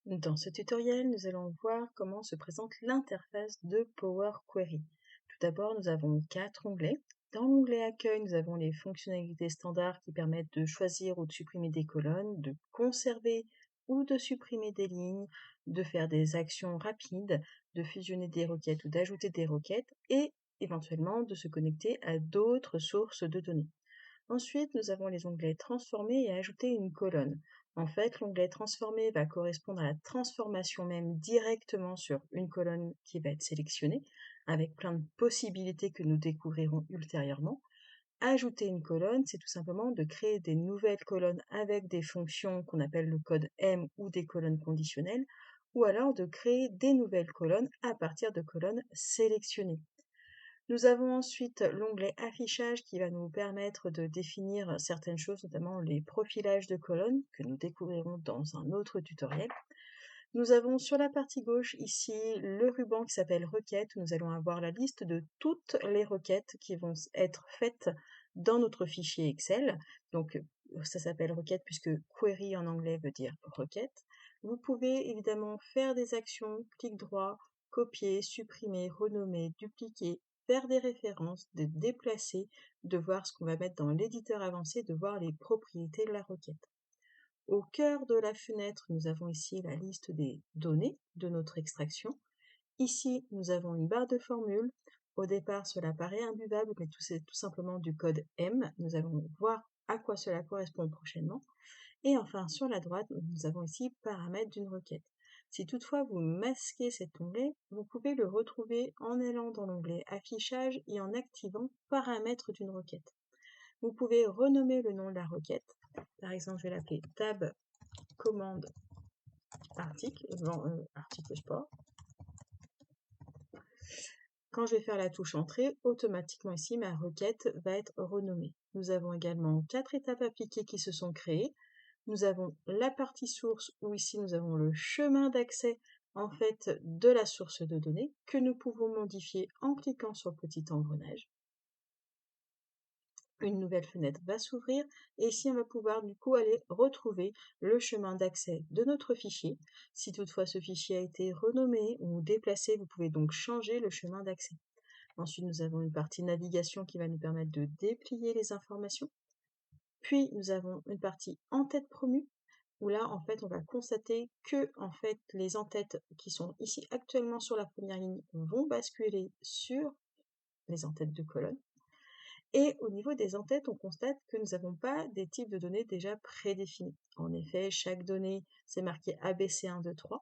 Dans ce tutoriel, nous allons voir comment se présente l'interface de Power Query. Tout d'abord, nous avons 4 onglets. Dans l'onglet Accueil, nous avons les fonctionnalités standards qui permettent de choisir ou de supprimer des colonnes, de conserver ou de supprimer des lignes, de faire des actions rapides, de fusionner des requêtes ou d'ajouter des requêtes et éventuellement de se connecter à d'autres sources de données. Ensuite, nous avons les onglets Transformer et Ajouter une colonne. En fait, l'onglet Transformer va correspondre à la transformation même directement sur une colonne qui va être sélectionnée, avec plein de possibilités que nous découvrirons ultérieurement. Ajouter une colonne, c'est tout simplement de créer des nouvelles colonnes avec des fonctions qu'on appelle le code M ou des colonnes conditionnelles, ou alors de créer des nouvelles colonnes à partir de colonnes sélectionnées. Nous avons ensuite l'onglet Affichage qui va nous permettre de définir certaines choses, notamment les profilages de colonnes, que nous découvrirons dans un autre tutoriel. Nous avons sur la partie gauche ici le ruban qui s'appelle Requêtes. Nous allons avoir la liste de toutes les requêtes qui vont être faites dans notre fichier Excel. Donc ça s'appelle requête puisque query en anglais veut dire requête. Vous pouvez évidemment faire des actions, clic droit, copier, supprimer, renommer, dupliquer, faire des références, de déplacer, de voir ce qu'on va mettre dans l'éditeur avancé, de voir les propriétés de la requête. Au cœur de la fenêtre, nous avons ici la liste des données de notre extraction. Ici, nous avons une barre de formule. Au départ, cela paraît imbuvable, mais c'est tout simplement du code M. Nous allons voir à quoi cela correspond prochainement. Et enfin, sur la droite, nous avons ici paramètres d'une requête. Si toutefois vous masquez cet onglet, vous pouvez le retrouver en allant dans l'onglet Affichage et en activant Paramètres d'une requête. Vous pouvez renommer le nom de la requête. Par exemple, je vais l'appeler tab commande article, article sport. Quand je vais faire la touche entrée, automatiquement ici, ma requête va être renommée. Nous avons également 4 étapes appliquées qui se sont créées. Nous avons la partie source où ici nous avons le chemin d'accès en fait de la source de données que nous pouvons modifier en cliquant sur le petit engrenage. Une nouvelle fenêtre va s'ouvrir et ici on va pouvoir du coup aller retrouver le chemin d'accès de notre fichier. Si toutefois ce fichier a été renommé ou déplacé, vous pouvez donc changer le chemin d'accès. Ensuite nous avons une partie navigation qui va nous permettre de déplier les informations. Puis nous avons une partie en-tête promue où là en fait on va constater que en fait les en-têtes qui sont ici actuellement sur la première ligne vont basculer sur les en-têtes de colonne. Et au niveau des en-têtes, on constate que nous n'avons pas des types de données déjà prédéfinis. En effet, chaque donnée, c'est marqué ABC123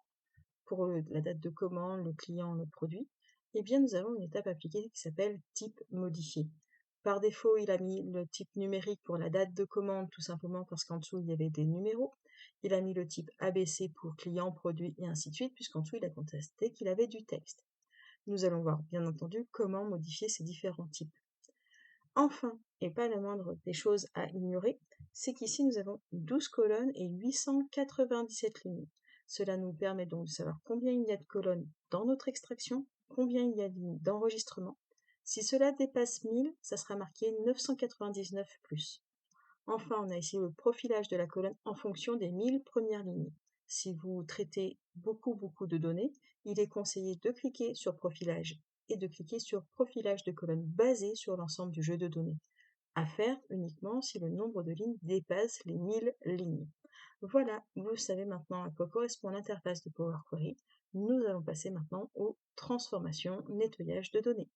pour la date de commande, le client, le produit. Eh bien, nous avons une étape appliquée qui s'appelle type modifié. Par défaut, il a mis le type numérique pour la date de commande, tout simplement parce qu'en dessous, il y avait des numéros. Il a mis le type ABC pour client, produit, et ainsi de suite, puisqu'en dessous, il a contesté qu'il avait du texte. Nous allons voir, bien entendu, comment modifier ces différents types. Enfin, et pas la moindre des choses à ignorer, c'est qu'ici nous avons 12 colonnes et 897 lignes. Cela nous permet donc de savoir combien il y a de colonnes dans notre extraction, combien il y a de lignes d'enregistrement. Si cela dépasse 1000, ça sera marqué 999+. Enfin, on a ici le profilage de la colonne en fonction des 1000 premières lignes. Si vous traitez beaucoup de données, il est conseillé de cliquer sur profilage et de cliquer sur profilage de colonnes basé sur l'ensemble du jeu de données. À faire uniquement si le nombre de lignes dépasse les 1000 lignes. Voilà, vous savez maintenant à quoi correspond l'interface de Power Query. Nous allons passer maintenant aux transformations, nettoyage de données.